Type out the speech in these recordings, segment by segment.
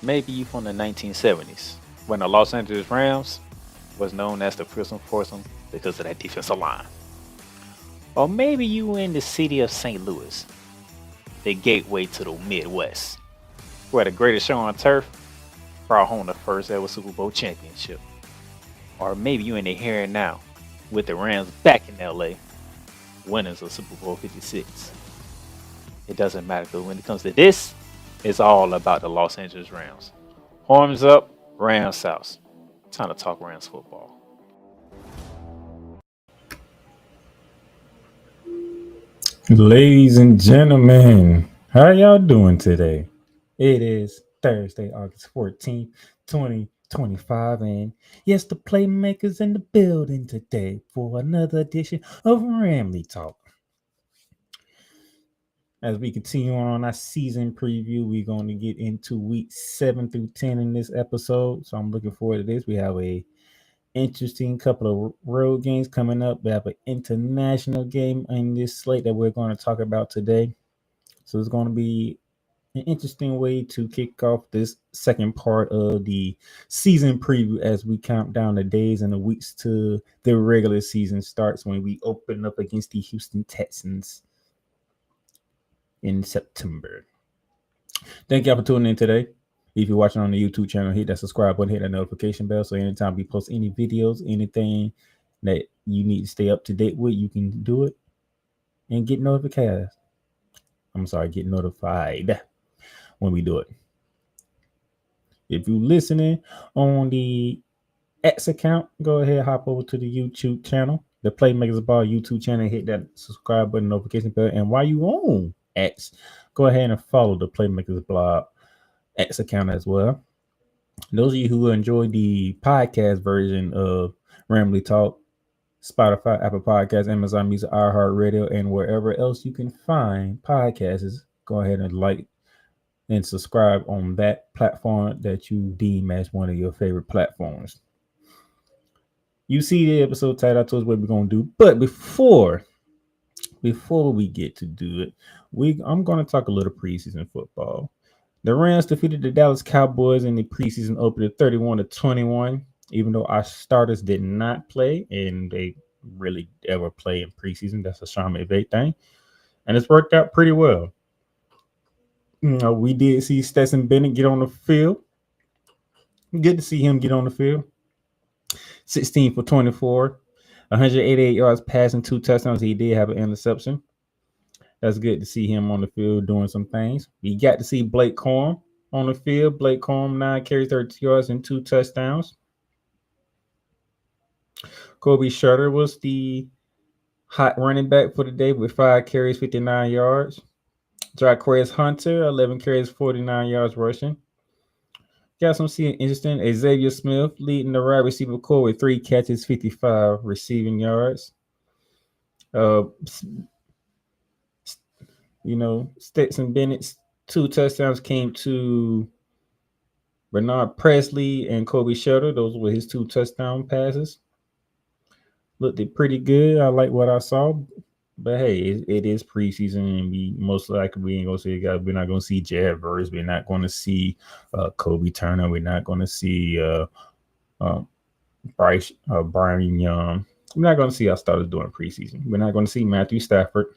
maybe you from the 1970s when the Los Angeles Rams was known as the Prison Foursome because of that defensive line. Or maybe you in the city of St. Louis, the gateway to the Midwest, where the greatest show on turf brought home the first ever Super Bowl championship. Or maybe you in the here and now with the Rams back in LA, winners of Super Bowl 56. It doesn't matter because when it comes to this, it's all about the Los Angeles Rams. Horns up, Rams South. Time to talk Rams football. Ladies and gentlemen, how y'all doing today? It is Thursday, August 14th, 2025, and yes, the Playmakers in the building today for another edition of Ramily Talk. As we continue on our season preview, we're going to get into weeks 7 through 10 in this episode, so I'm looking forward to this. We have a interesting couple of road games coming up. We have an international game in this slate that we're going to talk about today. So it's going to be an interesting way to kick off this second part of the season preview as we count down the days and the weeks to the regular season starts when we open up against the Houston Texans in September. Thank y'all for tuning in today. If you're watching on the YouTube channel, hit that subscribe button, hit that notification bell. So anytime we post any videos, anything that you need to stay up to date with, you can do it and get notified. Get notified when we do it. If you're listening on the X account, go ahead, hop over to the YouTube channel, the Playmakers Ball YouTube channel, hit that subscribe button, notification bell. And while you on X, go ahead and follow the Playmakers Blog X account as well. Those of you who enjoy the podcast version of Ramily Talk, Spotify, Apple Podcasts, Amazon Music, iHeartRadio, and wherever else you can find podcasts, go ahead and like and subscribe on that platform that you deem as one of your favorite platforms. You see the episode title, I told you what we're going to do. But before we get to do it, I'm going to talk a little preseason football. The Rams defeated the Dallas Cowboys in the preseason opener 31-21, even though our starters did not play, and they really ever play in preseason. That's a Sean McVay thing. And it's worked out pretty well. We did see Stetson Bennett get on the field. Good to see him get on the field. 16 for 24, 188 yards passing, 2 touchdowns. He did have an interception. That's good to see him on the field doing some things. We got to see Blake Corum on the field. Blake Corum, 9 carries, 30 yards, and 2 touchdowns. Kobe Shutter was the hot running back for the day with 5 carries, 59 yards. Jaquez Hunter, 11 carries, 49 yards rushing. Got some seeing interesting. Xavier Smith leading the wide receiver core with 3 catches, 55 receiving yards. Stetson Bennett's 2 touchdowns came to Bernard Presley and Kobe Shutter. Those were his 2 touchdown passes. Looked pretty good. I like what I saw. But hey, it is preseason, and we most likely we ain't gonna see a guy. We're not gonna see Jared Verse. We're not gonna see Kobe Turner. We're not gonna see Brian Young. We're not gonna see our starters doing preseason. We're not gonna see Matthew Stafford.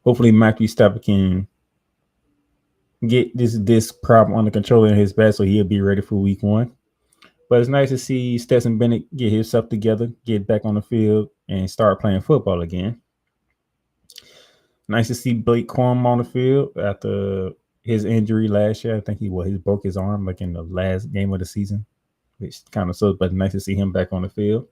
Hopefully, Matthew Stafford can get this problem under control in his back, so he'll be ready for week 1. But it's nice to see Stetson Bennett get himself together, get back on the field, and start playing football again. Nice to see Blake Corum on the field after his injury last year. I think he broke his arm like in the last game of the season, which kind of sucks, but nice to see him back on the field.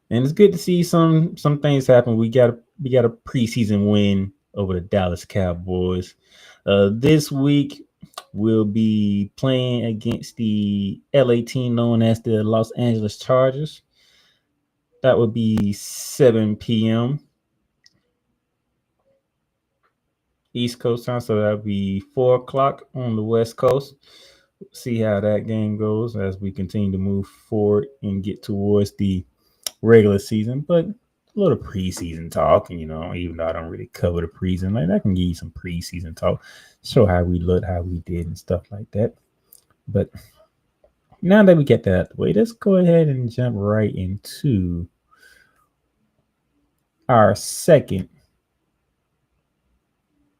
And it's good to see some things happen. We got a preseason win over the Dallas Cowboys. This week, we'll be playing against the LA team known as the Los Angeles Chargers. That would be 7 p.m. East Coast time, so that would be 4 o'clock on the West Coast. See how that game goes as we continue to move forward and get towards the regular season. But a little preseason talk, and even though I don't really cover the preseason, like I can give you some preseason talk, show how we looked, how we did, and stuff like that. But now that we get that out of the way, let's go ahead and jump right into our second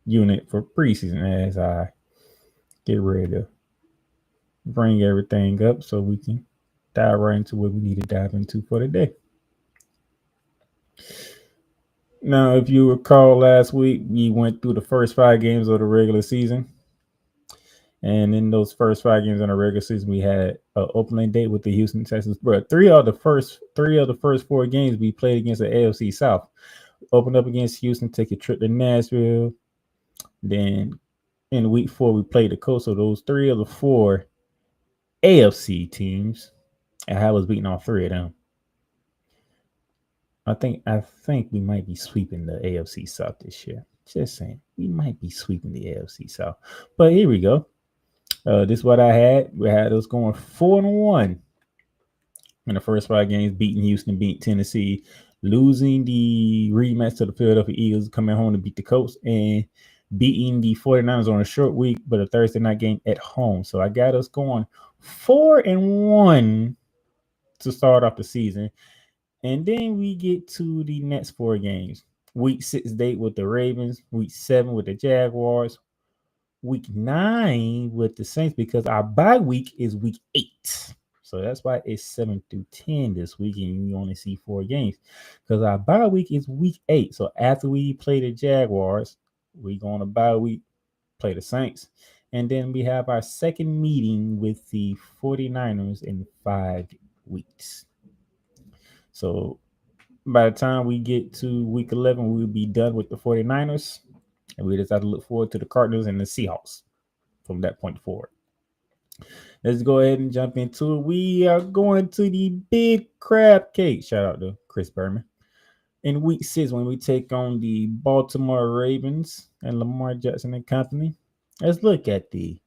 unit for preseason as I get ready to bring everything up so we can dive right into what we need to dive into for today. Now, if you recall last week, we went through the first 5 games of the regular season. And in those first 5 games in the regular season, we had an opening date with the Houston Texans. But three of the first 4 games we played against the AFC South. Opened up against Houston, take a trip to Nashville. Then in week 4, we played the Colts. So those 3 of the 4 AFC teams, and I was beating all 3 of them. I think we might be sweeping the AFC South this year. Just saying, we might be sweeping the AFC South. But here we go. This is what I had. We had us going 4-1 in the first 5 games, beating Houston, beating Tennessee, losing the rematch to the Philadelphia Eagles, coming home to beat the Colts, and beating the 49ers on a short week, but a Thursday night game at home. So I got us going 4-1 to start off the season. And then we get to the next 4 games. Week 6 date with the Ravens, week 7 with the Jaguars, week 9 with the Saints, because our bye week is week 8. So that's why it's 7 through 10 this week, and you only see 4 games because our bye week is week 8. So after we play the Jaguars, we go on a bye week, play the Saints, and then we have our second meeting with the 49ers in 5 weeks. So by the time we get to week 11, we'll be done with the 49ers, and we just have to look forward to the Cardinals and the Seahawks from that point forward. Let's go ahead and jump into it. We are going to the Big Crab Cake. Shout out to Chris Berman. In week 6, when we take on the Baltimore Ravens and Lamar Jackson and company, let's look at the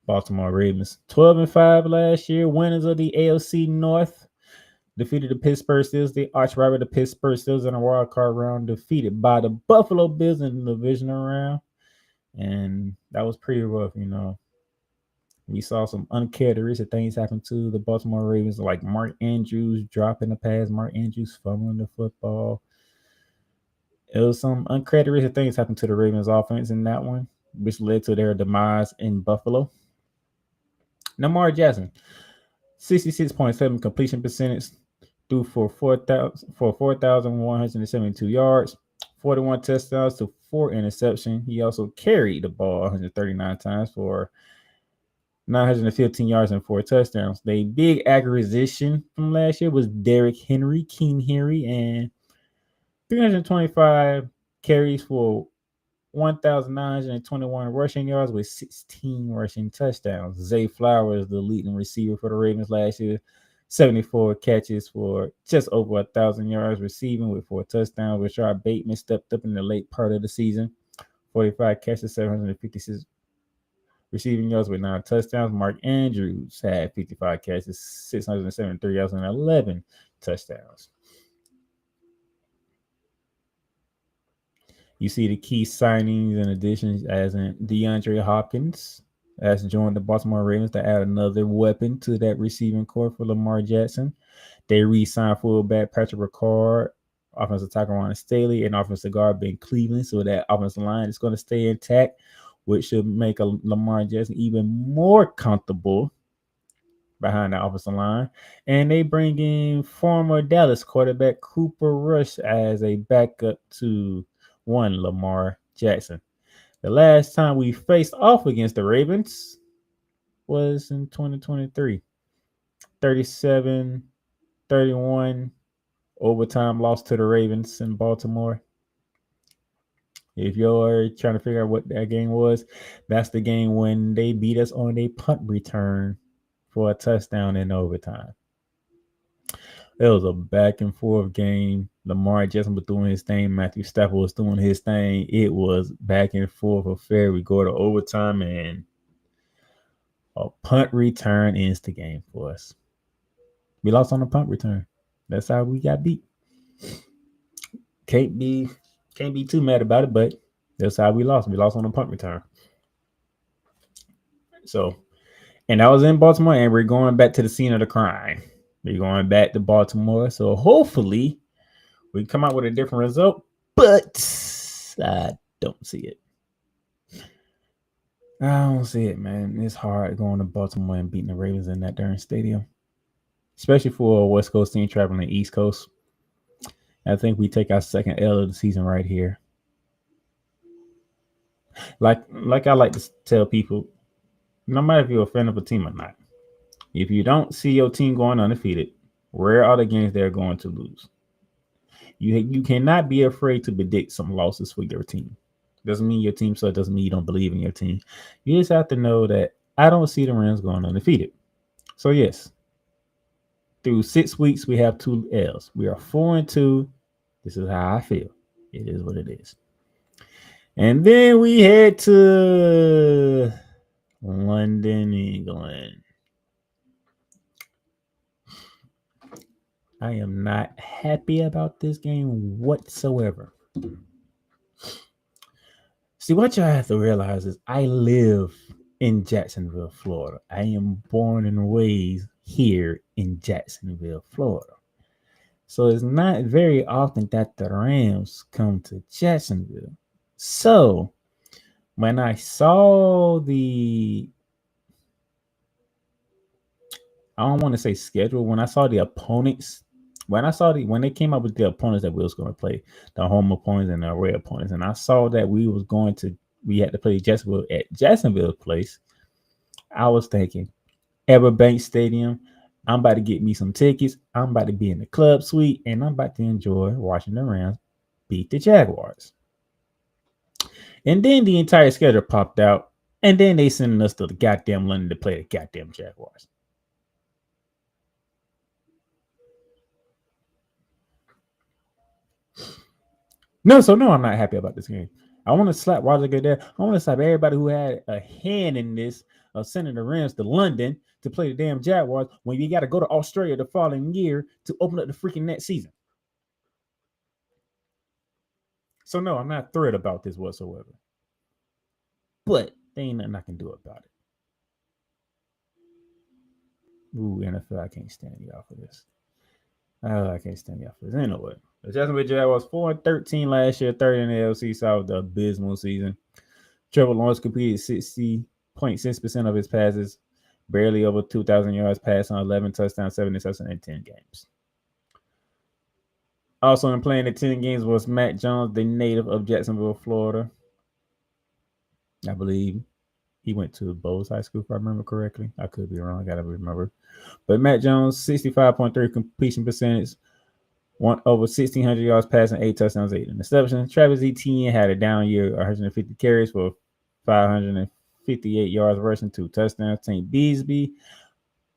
Baltimore Ravens. 12-5 last year, winners of the AFC North. Defeated the Pittsburgh Steelers, the arch rival, the Pittsburgh Steelers in a wild card round, defeated by the Buffalo Bills in the divisional round. And that was pretty rough, We saw some uncharacteristic things happen to the Baltimore Ravens, like Mark Andrews dropping the pass, Mark Andrews fumbling the football. It was some uncharacteristic things happen to the Ravens offense in that one, which led to their demise in Buffalo. Lamar Jackson, 66.7 completion percentage, threw for 4,172 yards, 41 touchdowns to 4 interceptions. He also carried the ball 139 times for 915 yards and 4 touchdowns. The big acquisition from last year was Derrick Henry, King Henry, and 325 carries for 1,921 rushing yards with 16 rushing touchdowns. Zay Flowers, the leading receiver for the Ravens last year, 74 catches for just over 1,000 yards receiving with 4 touchdowns. Rashard Bateman stepped up in the late part of the season, 45 catches, 756 receiving yards with 9 touchdowns. Mark Andrews had 55 catches, 673 yards, and 11 touchdowns. You see the key signings and additions as in DeAndre Hopkins has joined the Baltimore Ravens to add another weapon to that receiving core for Lamar Jackson. They re-signed fullback Patrick Ricard, offensive tackle Ron Staley, and offensive guard Ben Cleveland. So that offensive line is going to stay intact, which should make Lamar Jackson even more comfortable behind the offensive line. And they bring in former Dallas quarterback Cooper Rush as a backup to one Lamar Jackson. The last time we faced off against the Ravens was in 2023. 37-31 overtime loss to the Ravens in Baltimore. If you're trying to figure out what that game was, that's the game when they beat us on a punt return for a touchdown in overtime. It was a back and forth game. Lamar Jackson was doing his thing. Matthew Stafford was doing his thing. It was back and forth affair. We go to overtime, and a punt return ends the game for us. We lost on a punt return. That's how we got beat. Can't be can't be too mad about it, but that's how we lost. We lost on a punt return. So, and I was in Baltimore, and we're going back to the scene of the crime. We're going back to Baltimore. So hopefully we come out with a different result, but I don't see it. I don't see it, man. It's hard going to Baltimore and beating the Ravens in that darn stadium, especially for a West Coast team traveling the East Coast. I think we take our second L of the season right here. Like I like to tell people, no matter if you're a fan of a team or not, if you don't see your team going undefeated, where are the games they're going to lose? You cannot be afraid to predict some losses for your team. Doesn't mean your team so doesn't mean you don't believe in your team. You just have to know that I don't see the Rams going undefeated. So yes, through 6 weeks we have 2 L's. We are 4-2. This is how I feel. It is what it is. And then we head to London, England. I am not happy about this game whatsoever. See, what y'all have to realize is I live in Jacksonville, Florida. I am born and raised here in Jacksonville, Florida. So it's not very often that the Rams come to Jacksonville. So when I saw I don't want to say schedule, when I saw the opponents, when they came up with the opponents that we was going to play, the home opponents and the away opponents, and I saw that we had to play Jacksonville at Jacksonville place, I was thinking, Everbank Stadium, I'm about to get me some tickets. I'm about to be in the club suite, and I'm about to enjoy watching the Rams beat the Jaguars. And then the entire schedule popped out, and then they sending us to the goddamn London to play the goddamn Jaguars. No, I'm not happy about this game. I want to slap Roger Goodell. I want to slap everybody who had a hand in this of sending the Rams to London to play the damn Jaguars when you got to go to Australia the following year to open up the freaking next season. So no, I'm not thrilled about this whatsoever. But there ain't nothing I can do about it. Ooh, NFL, I can't stand y'all for this. Oh, I can't stand y'all for this. Anyway, the Jacksonville Jaguars 4-13 last year, third in the LC South, the abysmal season. Trevor Lawrence completed 60.6% of his passes, barely over 2,000 yards passed on 11 touchdowns, 7 interceptions in 10 games. Also in playing the 10 games was Matt Jones, the native of Jacksonville, Florida. I believe he went to Bowles High School, if I remember correctly. I could be wrong. I got to remember. But Matt Jones, 65.3 completion percentage, over 1,600 yards passing, 8 touchdowns, 8 interceptions. Travis Etienne had a down year, 150 carries for 558 yards rushing, 2 touchdowns. Tank Beasby,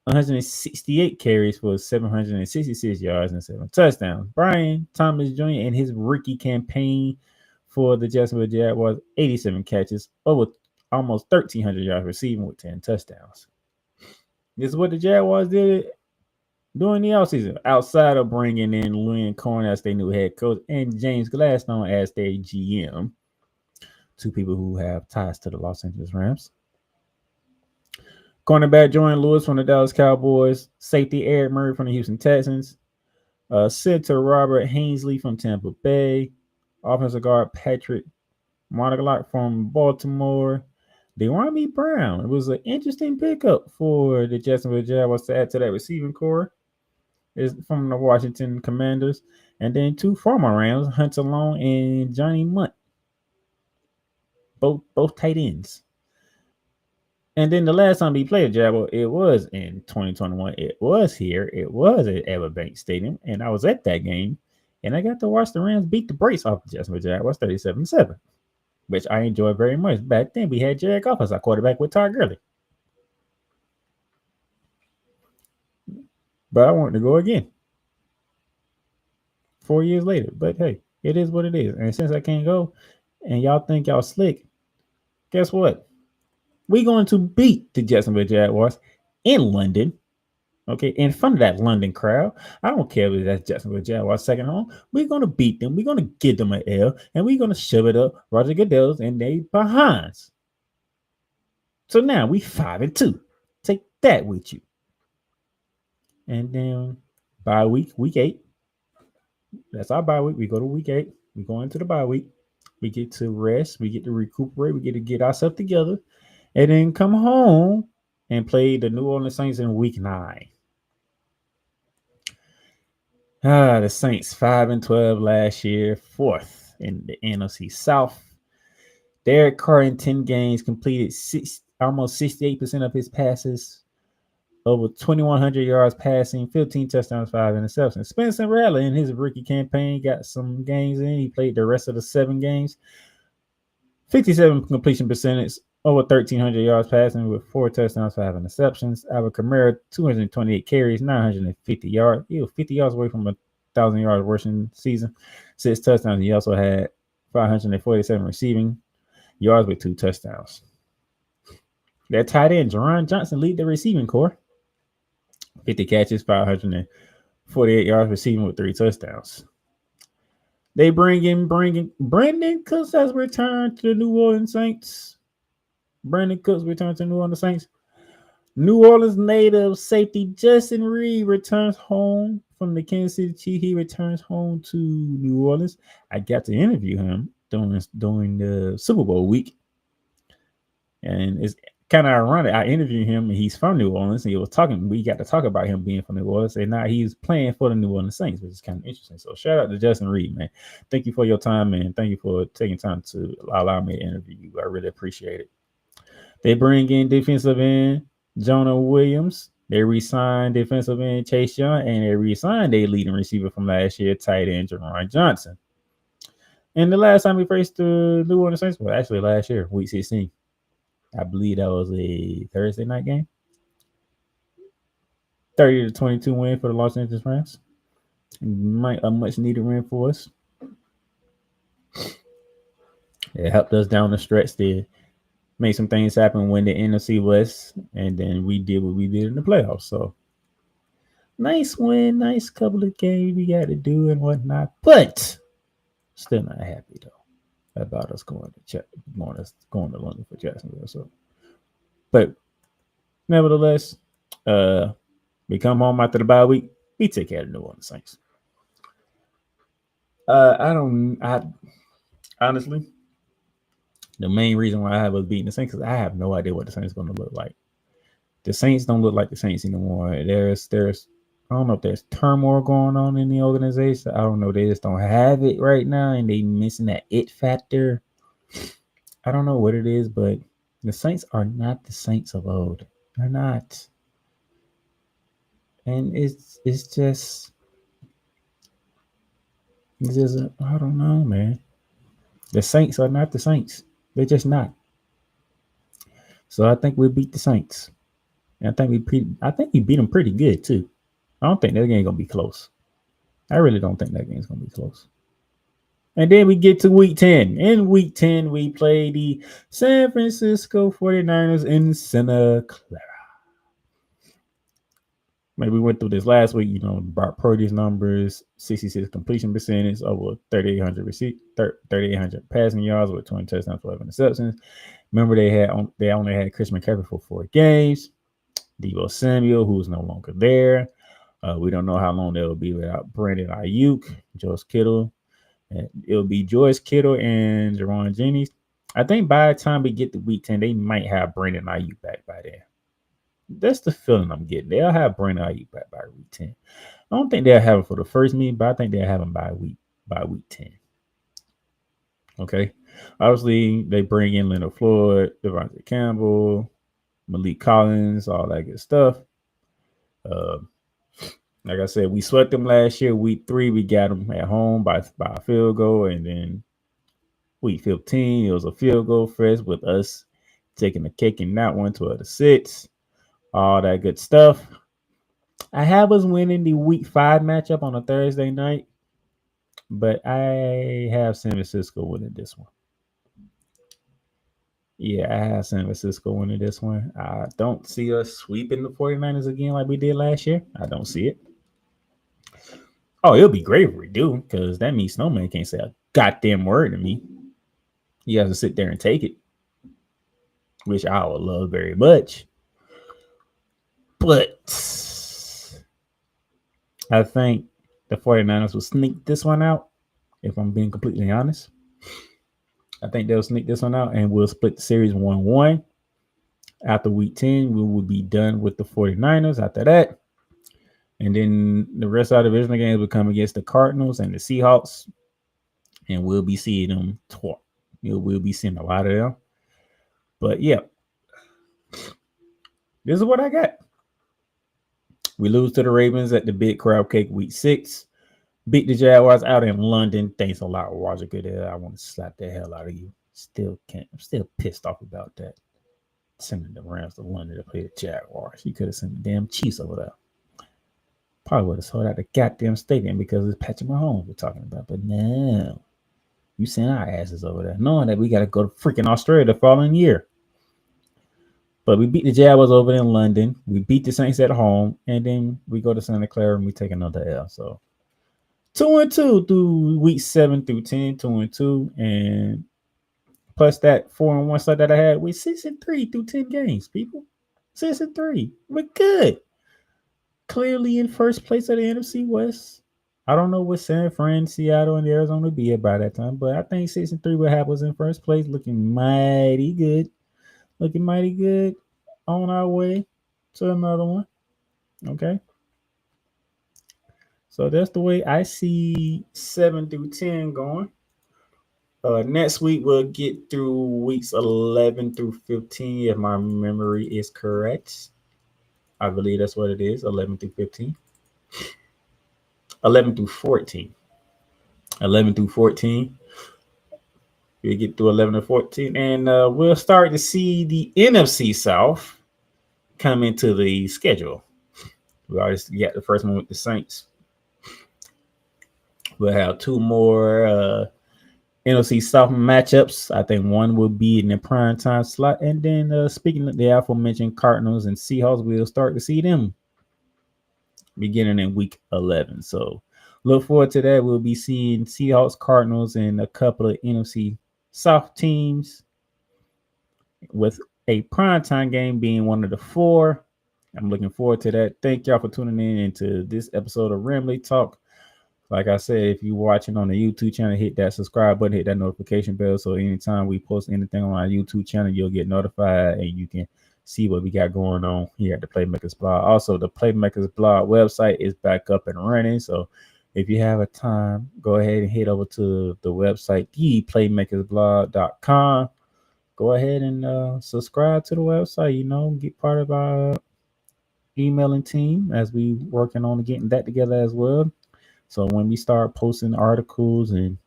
168 carries for 766 yards and 7 touchdowns. Brian Thomas Jr. in his rookie campaign for the Jacksonville Jaguars, 87 catches, over almost 1,300 yards receiving with 10 touchdowns. This is what the Jaguars did during the offseason, outside of bringing in Lynn Corn as their new head coach and James Gladstone as their GM, 2 people who have ties to the Los Angeles Rams. Cornerback Jordan Lewis from the Dallas Cowboys, safety Eric Murray from the Houston Texans, center Robert Hainsley from Tampa Bay, offensive guard Patrick Montaglock from Baltimore, De'Ami Brown. It was an interesting pickup for the Jacksonville Jaguars to add to that receiving core. Is from the Washington Commanders, and then 2 former Rams, Hunter Long and Johnny Munt, both tight ends. And then the last time he played Jaguar, it was in 2021. It was here. It was at Everbank Stadium, and I was at that game, and I got to watch the Rams beat the brakes off the Jacksonville Jaguars 37-7, which I enjoyed very much. Back then, we had Jared Goff as our quarterback with Todd Gurley. But I wanted to go again 4 years later. But hey, it is what it is. And since I can't go, and y'all think y'all slick, guess what? We're going to beat the Jacksonville Jaguars in London Okay, in front of that London crowd. I don't care if that's Jacksonville Jaguars second home. We're gonna beat them. We're gonna give them an L, and we're gonna shove it up Roger Goodell's and they behinds. So now we 5-2. Take that with you. And then bye week, week 8. That's our bye week. We go to week 8. We go into the bye week. We get to rest. We get to recuperate. We get to get ourselves together, and then come home and play the New Orleans Saints in week 9. The Saints 5-12 last year, fourth in the NFC South. Derek Carr in 10 games completed almost 68% of his passes, over 2,100 yards passing, 15 touchdowns, 5 interceptions. Spencer Rattler in his rookie campaign got some games in. He played the rest of the 7 games. 57 completion percentage, over 1,300 yards passing with 4 touchdowns, 5 interceptions. Alvin Kamara, 228 carries, 950 yards. He was 50 yards away from 1,000 yards rushing season, 6 touchdowns. He also had 547 receiving yards with 2 touchdowns. That tight end, Jerron Johnson, lead the receiving corps. 50 catches, 548 yards receiving with 3 touchdowns. They bringing Brandon Cooks has returned to the New Orleans Saints. Brandon Cooks returned to New Orleans Saints. New Orleans native safety Justin Reed returns home from the Kansas City Chiefs. He returns home to New Orleans. I got to interview him during the Super Bowl week, and it's kind of ironic. I interviewed him, and he's from New Orleans, and he was talking. We got to talk about him being from New Orleans, and now he's playing for the New Orleans Saints, which is kind of interesting. So shout out to Justin Reed, man. Thank you for your time, man. Thank you for taking time to allow me to interview you. I really appreciate it. They bring in defensive end Jonah Williams. They re-signed defensive end Chase Young, and they re-signed their leading receiver from last year, tight end Jerron Johnson. And the last time we faced the New Orleans Saints, well, actually last year, week 16. I believe that was a Thursday night game. 30-22 win for the Los Angeles Rams. A much needed win for us. It helped us down the stretch to make some things happen, win the NFC West, and then we did what we did in the playoffs. So nice win, nice couple of games we got to do and whatnot, but still not happy though about us going to London for Jacksonville. So, but nevertheless, we come home after the bye week. We take care of the New Orleans Saints. I honestly, the main reason why I have us beating the Saints is I have no idea what the Saints are going to look like. The Saints don't look like the Saints anymore. There's I don't know if there's turmoil going on in the organization. I don't know. They just don't have it right now, and they missing that it factor. I don't know what it is, but the Saints are not the Saints of old. They're not. And it's just I don't know, man. The Saints are not the Saints. They're just not. So I think we beat the Saints. And I think we beat them pretty good too. I don't think that game gonna be close. I really don't think that game's gonna be close. And then we get to week 10. In week 10, we play the San Francisco 49ers in Santa Clara. Maybe we went through this last week, Brock Purdy's numbers, 66 completion percentage, over 3,800 passing yards with 20 touchdowns, 12 interceptions. Remember, they only had Chris McCaffrey for 4 games. Deebo Samuel, who's no longer there. We don't know how long they'll be without Brandon Ayuk, Joyce Kittle. It'll be Joyce Kittle and Jerron Jennings. I think by the time we get to week 10, they might have Brandon Ayuk back by then. That's the feeling I'm getting. They'll have Brandon Ayuk back by week 10. I don't think they'll have him for the first meeting, but I think they'll have him by week 10. Okay. Obviously, they bring in Leonard Floyd, Devontae Campbell, Malik Collins, all that good stuff. Like I said, we swept them last year. Week 3, we got them at home by a field goal. And then week 15, it was a field goal fest with us taking the cake in that one, 12-6. All that good stuff. I have us winning the week 5 matchup on a Thursday night, but I have San Francisco winning this one. Yeah, I have San Francisco winning this one. I don't see us sweeping the 49ers again like we did last year. I don't see it. Oh, it'll be great if we do, because that means Snowman can't say a goddamn word to me. He has to sit there and take it, which I would love very much. But I think the 49ers will sneak this one out, if I'm being completely honest. I think they'll sneak this one out and we'll split the series 1-1. After week 10, we will be done with the 49ers after that. And then the rest of the divisional games will come against the Cardinals and the Seahawks. And we'll be seeing them talk. We'll be seeing a lot of them. But yeah, this is what I got. We lose to the Ravens at the Big Crab Cake week 6. Beat the Jaguars out in London. Thanks a lot, Roger Goodell. I want to slap the hell out of you. Still can't. I'm still pissed off about that. Sending the Rams to London to play the Jaguars. You could have sent the damn Chiefs over there. Probably would have sold out the goddamn stadium because it's Patrick Mahomes we're talking about. But no, you send our asses over there, knowing that we got to go to freaking Australia the following year. But we beat the Jaguars over in London. We beat the Saints at home, and then we go to Santa Clara and we take another L. So 2-2 through week 7 through 10, 2-2, and plus that 4-1 start that I had, we 6-3 through 10 games. People, 6-3, we're good. Clearly in first place of the NFC West. I don't know what San Fran, Seattle, and Arizona be at by that time, but I think 6-3 will have us in first place, looking mighty good. Looking mighty good on our way to another one. Okay. So that's the way I see 7 through 10 going. Next week we'll get through weeks 11 through 15 if my memory is correct. I believe that's what it is, 11 through 15. 11 through 14. 11 through 14. We'll get through 11 to 14, and we'll start to see the NFC South come into the schedule. We already got the first one with the Saints. We'll have two more NFC South matchups. I think one will be in the prime time slot, and then speaking of the aforementioned Cardinals and Seahawks, we'll start to see them beginning in week 11. So look forward to that. We'll be seeing Seahawks, Cardinals, and a couple of NFC South teams, with a primetime game being one of the four. I'm looking forward to that. Thank y'all for tuning in into this episode of Ramily Talk. Like I said, if you're watching on the YouTube channel, hit that subscribe button, hit that notification bell, so anytime we post anything on our YouTube channel, you'll get notified and you can see what we got going on here at the Playmakers blog. Also, the Playmakers blog website is back up and running, so if you have a time, go ahead and head over to the website, theplaymakersblog.com. Go ahead and subscribe to the website, get part of our emailing team as we working on getting that together as well. So when we start posting articles and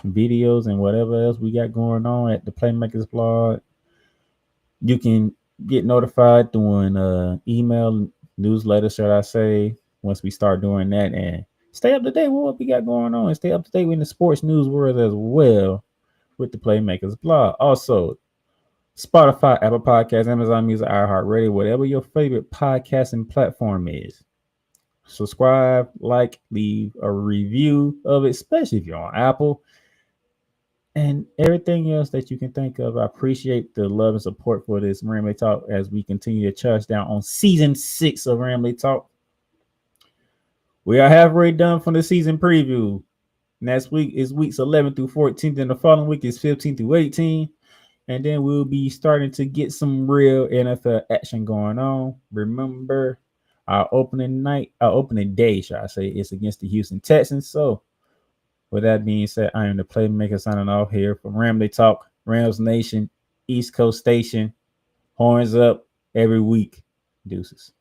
videos and whatever else we got going on at the Playmakers blog, you can get notified doing email newsletter, should I say, once we start doing that, and stay up to date with what we got going on and stay up to date with the sports news world as well with the Playmakers blog. Also, Spotify, Apple Podcasts, Amazon Music, iHeartRadio, whatever your favorite podcasting platform is. Subscribe, like, leave a review of it, especially if you're on Apple, and everything else that you can think of. I appreciate the love and support for this Ramily Talk as we continue to charge down on season 6 of Ramily Talk. We are halfway done from the season preview. Next week is weeks 11 through 14, and the following week is 15 through 18. And then we'll be starting to get some real NFL action going on. Remember, our opening day, should I say, is against the Houston Texans. So, with that being said, I am the Playmaker signing off here from Ramily Talk, Rams Nation, East Coast Station. Horns up every week. Deuces.